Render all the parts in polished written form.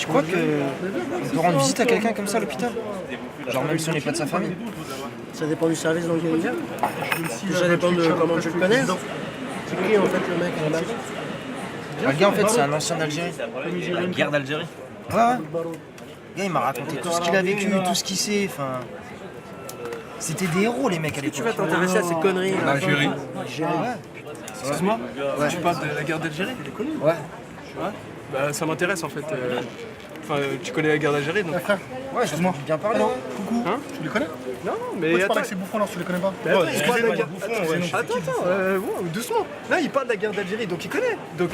Tu crois que on peut rendre visite à quelqu'un comme ça à l'hôpital? Genre même si on n'est pas de sa famille? Ça dépend du service dans lequel il vient. Ça dépend de comment tu le connais. C'est qui en fait le mec là-bas? Le gars en fait c'est un ancien d'Algérie. La guerre d'Algérie. Ouais. Le gars il m'a raconté tout ce qu'il a vécu, tout ce qu'il sait, enfin... C'était des héros les mecs à l'époque. Tu vas t'intéresser à ces conneries là. L'Algérie. Ouais. Excuse-moi, tu parles de la guerre d'Algérie? Ouais. Bah ça m'intéresse en fait. Enfin, tu connais la guerre d'Algérie donc. Ouais, excuse-moi. Bien parlé. Alors, Ouais. coucou. Hein Tu les connais? Non, mais Moi, tu attends. parles avec ces bouffons là, tu les connais pas? Il parle de la guerre. Attends, Doucement. Là, il parle de la guerre d'Algérie, donc il connaît. Donc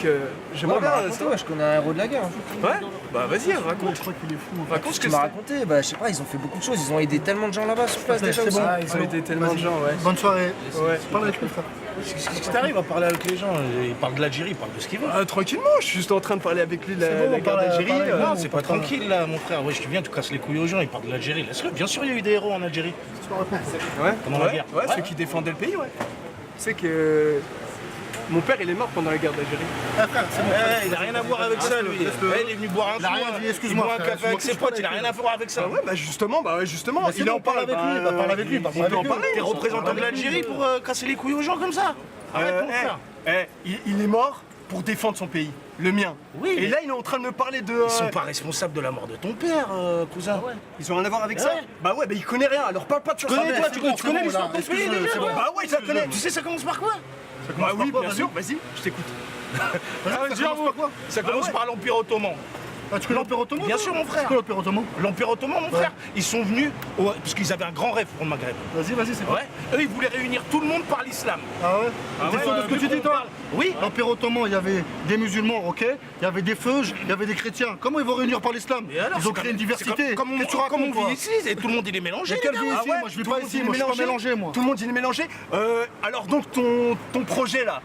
j'aimerais Ouais, bien. raconté, ouais, je connais un héros de la guerre. Ouais. Bah vas-y, raconte. Je crois qu'il est fou. Raconte ce Tu que m'as c'est. raconté, bah je sais pas, ils ont fait beaucoup de choses, ils ont aidé tellement de gens là-bas sur place déjà c'est aussi. bon. Ils ont été tellement de gens, ouais. Bonne soirée. Ouais. Parle avec lui, frère. Qu'est-ce qui t'arrive à parler avec les gens? Il parle de l'Algérie, il parle de ce qu'il veut. Tranquillement, je suis juste en train de parler avec lui de C'est bon, la on guerre parle- d'Algérie. parle avec- Non, c'est pas tranquille là, mon frère. Ouais, tu viens, tu casses les couilles aux gens, il parle de l'Algérie. Laisse-le. Bien sûr, il y a eu des héros en Algérie. Ouais, Pendant la guerre. Ouais, ceux qui défendaient le pays, ouais. Tu sais que mon père, il est mort pendant la guerre d'Algérie. Ah, frère, c'est bon. Il a rien à voir avec ça, lui. Il est venu boire un Il a coup, rien hein. dit, excuse-moi, Il boit un frère, café avec excuse-moi, ses potes, il a rien à voir avec ça. Ouais, bah justement, c'est il bon, en parle avec lui, bah, parle avec lui, on parle peut avec en lui. parler. T'es représentant de l'Algérie pour casser les couilles aux gens comme ça? Arrête, mon frère. Il est mort pour défendre son pays, le mien. Oui, Et mais- là, il est en train de me parler de... Ils sont pas responsables de la mort de ton père, cousin. Ils ont rien à voir avec Ouais. ça? Bah ouais, bah il connaît rien, alors parle pas de Tu connais, toi, tu connais bon, l'histoire là, de ton pays excuse-le, déjà, c'est toi? bon. Bah ouais, je la connais. Tu sais, ça commence par quoi? Bah oui, par quoi, bien vas-y. sûr, vas-y, je t'écoute. Ça commence par quoi? Ça commence par l'Empire Ottoman. Ah, tu connais l'Empire Ottoman? Bien toi? sûr, mon frère. C'est quoi l'Empire Ottoman? L'Empire Ottoman, mon frère, ils sont venus parce qu'ils avaient un grand rêve pour le Maghreb. Vas-y, c'est quoi? Ouais. Eux, ils voulaient réunir tout le monde par l'islam. Ah ouais? T'es sûr de ce que vu tu dis, qu'on toi? parle- Oui. L'Empire Ottoman, il y avait des musulmans, ok? Il y avait des feuges, il y avait des chrétiens. Comment ils vont réunir par l'islam? Et alors, Ils ont c'est créé comme- une diversité. c'est Comme, Qu'est-ce que tu comme racontes, on toi? vit ici, et tout le monde il est mélangé. Mais les quelle gars. vie Ah ici? ouais, Moi, je vis tout pas le monde, ici, il est moi, je suis pas mélangé. mélangé, moi. Tout le monde il est mélangé. Alors donc ton projet là,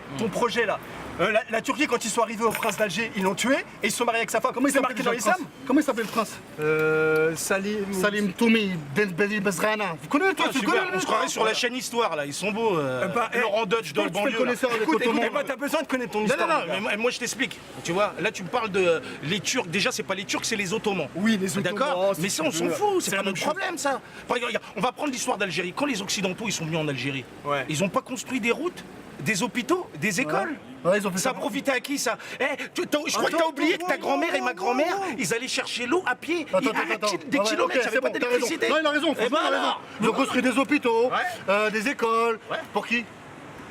la Turquie quand ils sont arrivés au prince d'Alger, ils l'ont tué et ils se sont mariés avec sa femme. Comment il C'est s'appelle marqué dans déjà, le l'islam? prince? Comment il s'appelle le prince? Salim. Salim Toumi, Ben Bedi Bezrana. Vous connaissez, toi? Ah, Tu super, connais on se croirait sur la chaîne Histoire là, ils sont beaux. Bah, Laurent Dutch dans le tu fais le banlieue. là. connaisseur avec Écoute, Ottoman. t'as besoin de connaître ton Non, histoire. non, non, mon gars. mais moi je t'explique. Tu vois, là tu me parles de les Turcs. Déjà, c'est pas les Turcs, c'est les Ottomans. Oui, les Ottomans, D'accord. si Mais tu ça, on veux. s'en fout. C'est C'est pas la notre même chose. problème, ça. Par exemple, regarde, on va prendre l'histoire d'Algérie. Quand les Occidentaux ils sont venus en Algérie, Ouais. ils ont pas construit des routes, des hôpitaux, des écoles. Ouais, ils ont fait Ça ça. a profité à qui ça? Je crois que t'as oublié que ta grand-mère et ma grand-mère, ils allaient chercher l'eau à pied. Attends, Des Ah ouais, kilomètres, ok, il n'y c'est avait pas bon, t'as raison. d'électricité. Non, il a raison, Eh franchement, ben il a raison. alors. Ils ont construit des hôpitaux, Ouais. des écoles. Ouais. Pour qui?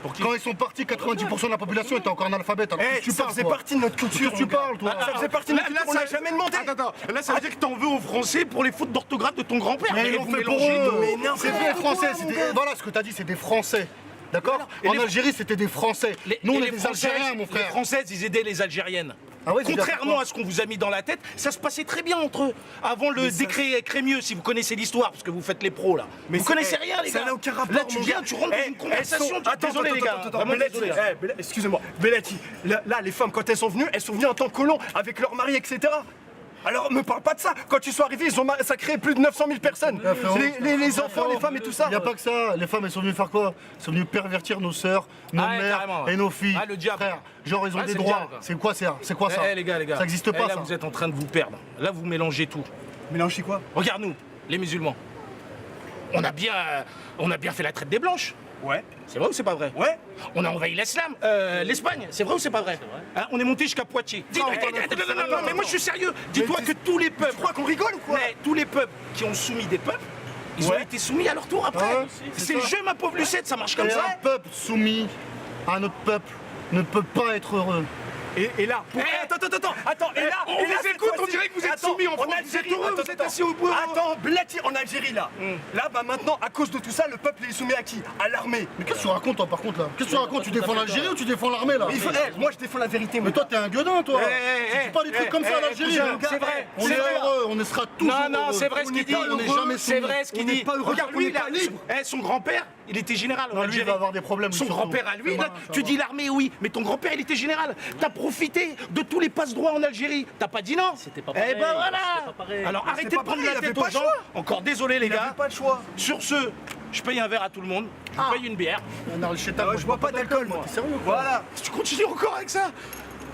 Pour qui? Quand ils sont partis, 90% de la population était encore analphabète. Alors, qu'est-ce que tu Ça parles, faisait toi? partie de notre culture. Qu'est-ce que tu mon gars. parles, toi? Ça faisait partie de notre culture, on l'a jamais demandé. Attends, là ça veut dire que t'en veux aux Français pour les fautes d'orthographe de ton grand-père. Mais ils vous l'ont fait pour mélangez eux. tout. Mais non, C'est mais des Français. Voilà ce que t'as dit, c'est des Français. D'accord? Et En les- Algérie, c'était des Français. Nous, on Et est les des Françaises, Algériens, mon Les frère. Françaises, ils aidaient les Algériennes. Ah ouais, c'est bien, Contrairement pourquoi à ce qu'on vous a mis dans la tête, ça se passait très bien entre eux. Avant le décret Crémieux, si vous connaissez l'histoire, parce que vous faites les pros là. Mais Vous c'est- connaissez rien, les ça gars. n'a aucun rapport, Là, tu mon viens, gars. tu rentres dans une conversation. Désolé, les gars. Attends, Vraiment Belletti, désolé. excusez-moi. Belletti, là, les femmes, quand elles sont venues en tant que colons, avec leurs maris, etc. Alors, me parle pas de ça. Quand ils sont arrivés, ils ont massacré plus de 900 000 personnes. frérot. Les enfants, les femmes et tout ça. Il n'y a pas que ça. Les femmes, elles sont venues faire quoi? Elles sont venues pervertir nos sœurs, nos Ah ouais, mères carrément, ouais. et nos filles. Ah, le diable. Frère, genre, ils ont Ah, des c'est le droits. diable, quoi. C'est quoi ça? C'est quoi ça? Les gars. Ça n'existe pas, là, ça. vous êtes en train de vous perdre. Là, vous mélangez tout. Mélangez quoi? Regarde-nous, les musulmans. On a bien fait la traite des blanches. Ouais. C'est vrai ou c'est pas vrai? Ouais. On a envahi l'Espagne, c'est vrai ou c'est pas vrai? Hein, on est monté jusqu'à Poitiers. Non, mais moi je suis sérieux. Dis-toi que tous les peuples. Tu crois qu'on rigole ou quoi? Mais tous les peuples qui ont soumis des peuples, ils ont Ouais. été soumis à leur tour après. Ouais, c'est c'est le ça. jeu, ma pauvre Lucette, ça marche comme Et ça. un peuple soumis à un autre peuple ne peut pas être heureux. Et là, attends, et là, on vous cette écoute, on fois-ci- dirait que vous êtes attends, soumis en France, vous Algérie, êtes heureux, vous êtes assis au bout. Attends, Belletti, en Algérie là. Là, bah maintenant, à cause de tout ça, le peuple il est soumis à qui? À l'armée. Mais qu'est-ce que tu racontes, toi, par contre, là? Qu'est-ce que tu racontes? Tu défends l'Algérie ou tu défends l'armée, là? Moi, je défends la vérité. Mais toi, t'es un gueudin, toi! Eh, Tu dis pas des trucs comme ça à l'Algérie, hein. c'est vrai, On c'est est vrai. heureux, on sera toujours heureux. Non, c'est vrai ce qu'il dit. On n'est jamais C'est soumis. vrai ce qu'il On n'est dit. pas heureux, Regarde, on lui, n'est pas libre. son grand-père, il était général en Non, lui, il Algérie. va avoir des problèmes. Son surtout. grand-père à lui, C'est là, marrant, ça tu va. dis l'armée, oui, mais ton grand-père, il était général. T'as profité de tous les passe-droits en Algérie. T'as pas dit non? C'était pas Eh pareil, ben voilà. c'était pas pareil. Alors arrêtez de pas prendre pareil, la il avait tête pas aux le gens. choix. Encore désolé, les Il gars. n'avait pas le choix. Sur ce, je paye un verre à tout le monde. Je paye une bière. Non, le chétan, Je bois pas d'alcool, moi. T'es sérieux, quoi? Voilà. Tu continues encore avec ça?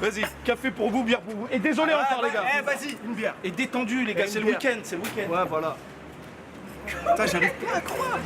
Vas-y, café pour vous, bière pour vous. Et désolé encore, les gars. Eh, vas-y, une bière. Et détendu, les gars, Et c'est une le bière. week-end, c'est le week-end. Ouais, voilà. Putain, j'arrive pas à croire.